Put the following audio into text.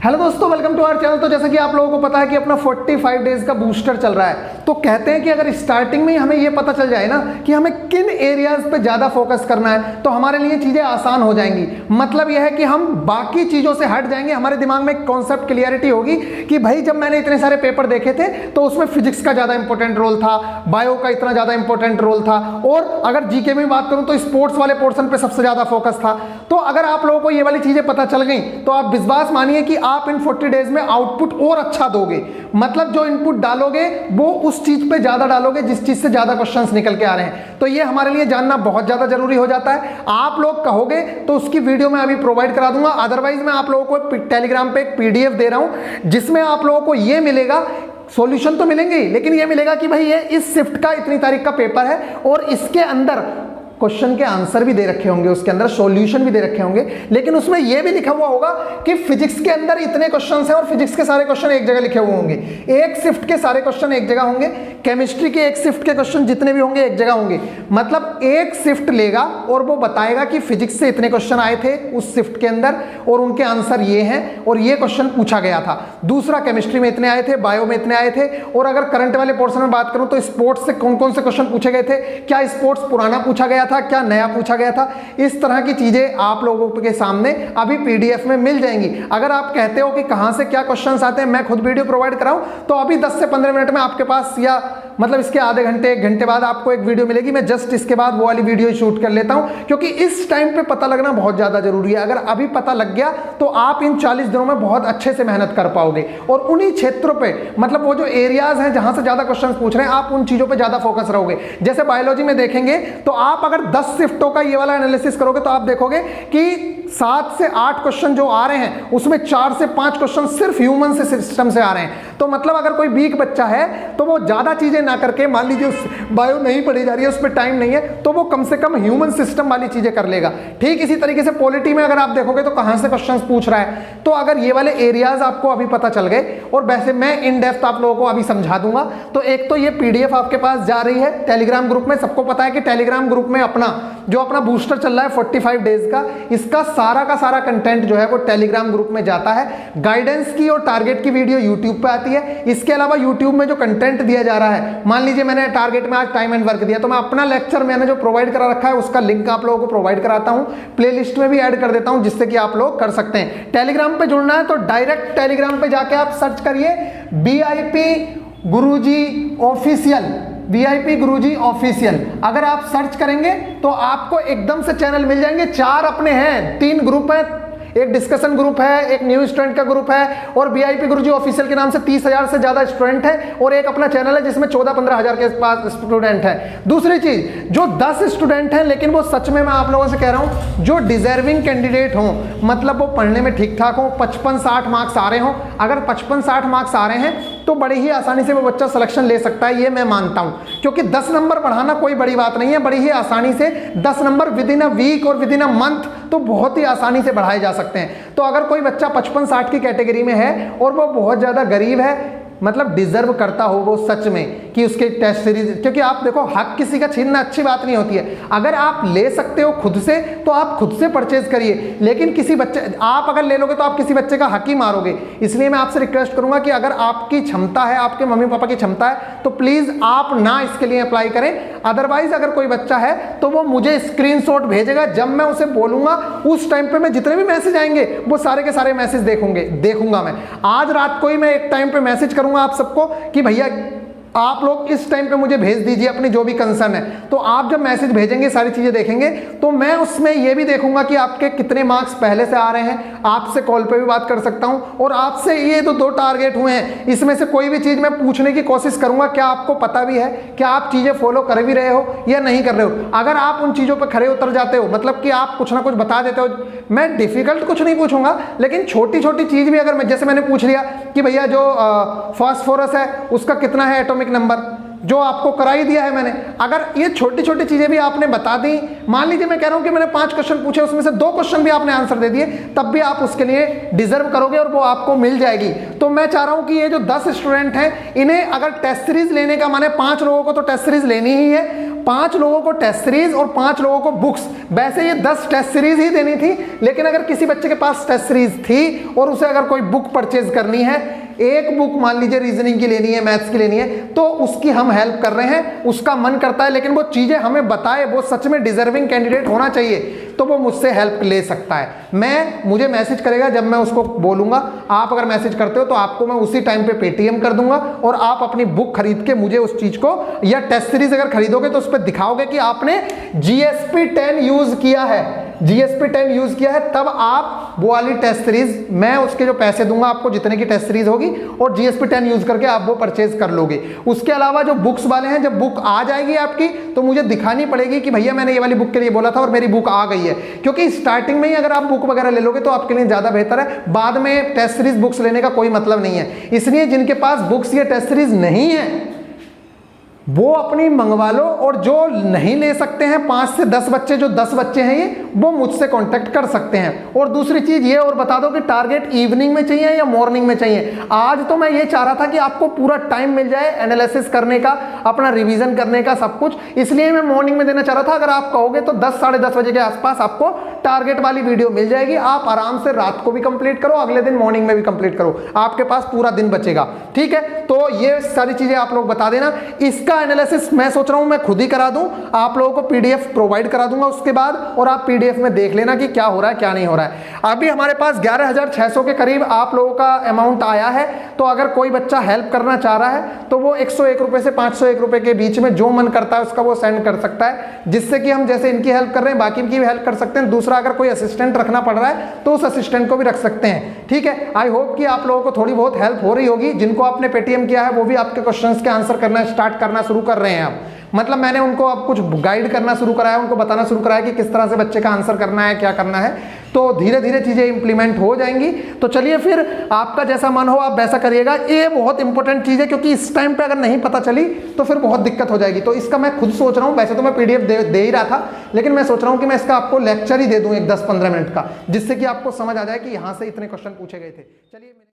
Hello दोस्तों, welcome to our channel. तो जैसा कि आप लोगों को पता है कि अपना 45 डेज का बूस्टर चल रहा है, तो कहते हैं कि अगर स्टार्टिंग में ही हमें ये पता चल जाए ना कि हमें किन एरियाज पे ज़्यादा फोकस करना है तो हमारे लिए चीज़ें आसान हो जाएंगी। मतलब यह है कि हम बाकी चीज़ों से हट जाएंगे, हमारे दिमाग में एक कॉन्सेप्ट क्लियरिटी होगी कि भाई जब मैंने इतने सारे पेपर देखे थे तो उसमें फिजिक्स का ज़्यादा इंपॉर्टेंट रोल था, बायो का इतना ज़्यादा इंपॉर्टेंट रोल था, और अगर जीके में बात करूँ तो स्पोर्ट्स वाले पोर्शन पर सबसे ज़्यादा फोकस था। तो अगर आप लोगों को ये वाली चीज़ें पता चल गई तो आप विश्वास मानिए कि आप इन 40 डेज में आउटपुट और अच्छा दोगे। मतलब जो इनपुट डालोगे वो उस चीज पे ज्यादा डालोगे जिस चीज से ज्यादा क्वेश्चंस निकल के आ रहे हैं। तो ये हमारे लिए जानना बहुत ज्यादा जरूरी हो जाता है। आप लोग कहोगे तो उसकी वीडियो मैं अभी प्रोवाइड करा दूंगा, अदरवाइज मैं आप लोगों को टेलीग्राम पे एक पीडीएफ दे रहा हूं जिसमें आप लोगों को ये मिलेगा, सॉल्यूशन तो मिलेंगे ही, लेकिन ये मिलेगा कि भाई ये इस शिफ्ट का इतनी तारीख का पेपर है और इसके अंदर क्वेश्चन के आंसर भी दे रखे होंगे, उसके अंदर सॉल्यूशन भी दे रखे होंगे, लेकिन उसमें यह भी लिखा हुआ होगा कि फिजिक्स के अंदर इतने क्वेश्चंस हैं और फिजिक्स के सारे क्वेश्चन एक जगह लिखे हुए होंगे, एक शिफ्ट के सारे क्वेश्चन एक जगह होंगे, केमिस्ट्री के एक शिफ्ट के क्वेश्चन जितने भी होंगे एक जगह होंगे। मतलब एक शिफ्ट लेगा और वो बताएगा कि फिजिक्स से इतने क्वेश्चन आए थे उस शिफ्ट के अंदर और उनके आंसर ये हैं और ये क्वेश्चन पूछा गया था। दूसरा, केमिस्ट्री में इतने आए थे, बायो में इतने आए थे, और अगर करंट वाले पोर्शन में बात करूं तो स्पोर्ट्स से कौन कौन से क्वेश्चन पूछे गए थे, क्या स्पोर्ट्स पुराना पूछा गया था, क्या नया पूछा गया था। इस तरह की चीजें आप लोगों के सामने अभी पीडीएफ में मिल जाएंगी। अगर आप कहते हो कि कहां से क्या क्वेश्चंस आते हैं, मैं खुद वीडियो प्रोवाइड कराऊं तो अभी 10 से 15 मिनट में आपके पास, या मतलब इसके आधे घंटे 1 घंटे बाद आपको एक वीडियो मिलेगी। मैं जस्ट इसके बाद वो वाली वीडियो शूट कर लेता हूं क्योंकि इस टाइम पे पता लगना बहुत ज्यादा जरूरी है। अगर अभी पता लग गया तो आप इन 40 दिनों में बहुत अच्छे से मेहनत कर पाओगे और उन्हीं क्षेत्रों पे, मतलब वो जो एरियाज हैं जहां से ज्यादा क्वेश्चंस पूछ रहे हैं, आप उन चीजों पे ज्यादा फोकस रहोगे। जैसे बायोलॉजी में देखेंगे तो आप अगर 10 शिफ्टों का ये वाला एनालिसिस करोगे तो आप देखोगे कि 7 से 8 क्वेश्चन जो आ रहे हैं उसमें 4 से 5 क्वेश्चन सिर्फ ह्यूमन से सिस्टम से आ रहे हैं। तो मतलब अगर कोई वीक बच्चा है तो वो ज्यादा चीजें ना करके, मान लीजिए उस बायो नहीं पढ़ी जा रही है, उस पर टाइम नहीं है, तो वो कम से कम ह्यूमन सिस्टम वाली चीजें कर लेगा। ठीक इसी तरीके से पॉलिटी में अगर आप देखोगे तो कहां से क्वेश्चंस पूछ रहा है, तो अगर ये वाले एरियाज आपको अभी पता चल गए, और वैसे मैं इन डेप्थ आप लोगों को अभी समझा दूंगा। तो एक तो ये पीडीएफ आपके पास जा रही है टेलीग्राम ग्रुप में। सबको पता है कि टेलीग्राम ग्रुप में अपना बूस्टर चल रहा है 45 डेज का, इसका सारा कंटेंट जो है वो टेलीग्राम ग्रुप में जाता है। गाइडेंस की और टारगेट की वीडियो यूट्यूब पे आती है। इसके अलावा यूट्यूब में जो कंटेंट दिया जा रहा है, मान लीजिए मैंने टारगेट में आज टाइम एंड वर्क दिया, तो मैं अपना लेक्चर मैंने जो प्रोवाइड करा रखा है उसका लिंक आप लोगों को प्रोवाइड कराता हूं, प्लेलिस्ट में भी ऐड कर देता हूं जिससे कि आप लोग कर सकते हैं। टेलीग्राम पे जुड़ना है तो डायरेक्ट टेलीग्राम पे जाके आप सर्च करिए VIP गुरुजी ऑफिशियल, VIP गुरुजी ऑफिशियल। अगर आप सर्च करेंगे तो आपको एकदम से चैनल मिल जाएंगे। 4 अपने हैं, 3 ग्रुप हैं, एक डिस्कशन ग्रुप है, एक न्यू स्टूडेंट का ग्रुप है, और VIP गुरुजी ऑफिशियल के नाम से 30,000 से ज्यादा स्टूडेंट है, और एक अपना चैनल है जिसमें 14-15 हजार के पास स्टूडेंट है। दूसरी चीज, जो 10 स्टूडेंट हैं लेकिन वो सच में, मैं आप लोगों से कह रहा हूं, जो डिजर्विंग कैंडिडेट हो, मतलब वो पढ़ने में ठीक ठाक हो, 55-60 मार्क्स आ रहे हो, अगर 55-60 मार्क्स आ रहे हैं तो बड़ी ही आसानी से वो बच्चा सिलेक्शन ले सकता है, ये मैं मानता हूं। क्योंकि 10 नंबर बढ़ाना कोई बड़ी बात नहीं है, बड़ी ही आसानी से 10 number within a week और विद इन अ मंथ तो बहुत ही आसानी से बढ़ाए जा सकते हैं। तो अगर कोई बच्चा 55-60 की कैटेगरी में है और वो बहुत ज्यादा गरीब है, मतलब डिजर्व करता हो वो सच में कि उसके टेस्ट सीरीज, क्योंकि आप देखो हक किसी का छीनना अच्छी बात नहीं होती है। अगर आप ले सकते हो खुद से तो आप खुद से परचेज करिए, लेकिन किसी बच्चे, आप अगर ले लोगे तो आप किसी बच्चे का हक ही मारोगे। इसलिए मैं आपसे रिक्वेस्ट करूंगा कि अगर आपकी क्षमता है, आपके मम्मी पापा की क्षमता है, तो प्लीज आप ना इसके लिए अप्लाई करें। अदरवाइज अगर कोई बच्चा है तो वो मुझे स्क्रीनशॉट भेजेगा, जब मैं उसे बोलूंगा उस टाइम पे मैं जितने भी मैसेज आएंगे वो सारे के सारे मैसेज देखूंगा मैं। आज रात को ही मैं एक टाइम पे मैसेज करूंगा आप सबको कि भैया आप लोग इस टाइम पे मुझे भेज दीजिए अपनी जो भी कंसर्न है। तो आप जब मैसेज भेजेंगे, सारी चीजें देखेंगे, तो मैं उसमें ये भी देखूंगा कि आपके कितने मार्क्स पहले से आ रहे हैं। आपसे कॉल पे भी बात कर सकता हूं, और आपसे ये तो 2 टारगेट हुए हैं, इसमें से कोई भी चीज मैं पूछने की कोशिश करूंगा, क्या आपको पता भी है, क्या आप चीजें फॉलो कर भी रहे हो या नहीं कर रहे हो। अगर आप उन चीजों पर खड़े उतर जाते हो, मतलब कि आप कुछ ना कुछ बता देते हो, मैं डिफिकल्ट कुछ नहीं पूछूंगा, लेकिन छोटी छोटी चीज भी अगर मैं, जैसे मैंने पूछ लिया कि भैया जो फास्फोरस है उसका कितना है एटॉमिक नंबर, जो आपको करा ही दिया है मैंने, अगर ये छोटी छोटी चीजें भी आपने बता दी, मान लीजिए मैं कह रहा हूं कि मैंने 5 क्वेश्चन पूछे, उसमें से 2 क्वेश्चन भी आपने आंसर दे दिए, तब भी आप उसके लिए डिजर्व करोगे और वो आपको मिल जाएगी। तो मैं चाह रहा हूं कि ये जो 10 स्टूडेंट हैं, इन्हें अगर टेस्ट सीरीज लेने का, माने 5 लोगों को तो टेस्ट सीरीज लेनी ही है, 5 लोगों को टेस्ट सीरीज और 5 लोगों को बुक्स। वैसे ये 10 टेस्ट सीरीज ही देनी थी, लेकिन अगर किसी बच्चे के पास टेस्ट सीरीज थी और उसे अगर कोई बुक परचेज करनी है, एक बुक मान लीजिए रीजनिंग की लेनी है, मैथ्स की लेनी है, तो उसकी हम हेल्प कर रहे हैं, उसका मन करता है लेकिन वो चीजें हमें बताए, वो सच में डिजर्विंग कैंडिडेट होना चाहिए, तो वो मुझसे हेल्प ले सकता है। मुझे मैसेज करेगा, जब मैं उसको बोलूंगा, आप अगर मैसेज करते हो तो आपको मैं उसी टाइम पे पेटीएम कर दूंगा और आप अपनी बुक खरीद के मुझे उस चीज को, या टेस्ट सीरीज अगर खरीदोगे तो उस पर दिखाओगे कि आपने जीएसपी 10 यूज किया है, जीएसपी 10 यूज किया है, तब आप वो वाली टेस्ट सीरीज, मैं उसके जो पैसे दूंगा आपको जितने की टेस्ट सीरीज होगी, और जीएसपी 10 यूज करके आप वो परचेज कर लोगे। उसके अलावा जो बुक्स वाले हैं, जब बुक आ जाएगी आपकी तो मुझे दिखानी पड़ेगी कि भैया मैंने ये वाली बुक के लिए बोला था और मेरी बुक आ गई है, क्योंकि स्टार्टिंग में ही अगर आप बुक वगैरह ले लोगे तो आपके लिए ज्यादा बेहतर है, बाद में टेस्ट सीरीज बुक्स लेने का कोई मतलब नहीं है। इसलिए जिनके पास बुक्स या टेस्ट सीरीज नहीं है वो अपनी मंगवा लो, और जो नहीं ले सकते हैं 5 से 10 बच्चे, जो 10 बच्चे हैं ये, वो मुझसे कांटेक्ट कर सकते हैं। और दूसरी चीज ये और बता दो कि टारगेट इवनिंग में चाहिए या मॉर्निंग में चाहिए। आज तो मैं ये चाह रहा था कि आपको पूरा टाइम मिल जाए एनालिसिस करने का, अपना रिवीजन करने का, सब कुछ, इसलिए मैं मॉर्निंग में देना चाह रहा था। अगर आप कहोगे तो 10 साढ़े 10 बजे के आसपास आपको टारगेट वाली वीडियो मिल जाएगी, आप आराम से रात को भी कंप्लीट करो, अगले दिन मॉर्निंग में भी कंप्लीट करो, आपके पास पूरा दिन बचेगा। ठीक है, तो ये सारी चीजें आप लोग बता देना। इसका एनालिसिस मैं सोच रहा हूं मैं खुद ही करा दूं, आप लोगों को पीडीएफ प्रोवाइड करा दूंगा उसके बाद, और आप पीडीएफ में देख लेना कि क्या हो रहा है क्या नहीं हो रहा है। अभी हमारे पास 11,600 के करीब आप लोगों का अमाउंट आया है, तो अगर कोई बच्चा हेल्प करना चाह रहा है तो वो 101 रुपए से 501 रुपए के बीच में जो मन करता है उसका वो सेंड कर सकता है, जिससे कि हम जैसे इनकी हेल्प कर रहे हैं बाकी की भी हेल्प कर सकते हैं। दूसरा, अगर कोई असिस्टेंट रखना पड़ रहा है तो उस असिस्टेंट को भी रख सकते हैं। ठीक है, आई होप कि आप लोगों को थोड़ी बहुत हेल्प हो रही होगी। जिनको आपने पेटीएम किया है वो भी आपके क्वेश्चंस के आंसर करना स्टार्ट करना शुरू कर रहे हैं। अब मतलब मैंने उनको अब कुछ गाइड करना शुरू करा है, उनको बताना शुरू करा है कि किस तरह से बच्चे का आंसर करना है, क्या करना है, तो धीरे धीरे चीजें इंप्लीमेंट हो जाएंगी। तो चलिए फिर, आपका जैसा मन हो आप वैसा करिएगा। ये बहुत इंपॉर्टेंट चीज है, क्योंकि इस टाइम पे अगर नहीं पता चली तो फिर बहुत दिक्कत हो जाएगी। तो इसका मैं खुद सोच रहा हूँ, वैसे तो मैं पीडीएफ दे ही रहा था, लेकिन मैं सोच रहा हूँ कि मैं इसका आपको लेक्चर ही दे दूं एक 10-15 मिनट का, जिससे कि आपको समझ आ जाए कि यहाँ से इतने क्वेश्चन पूछे गए थे। चलिए।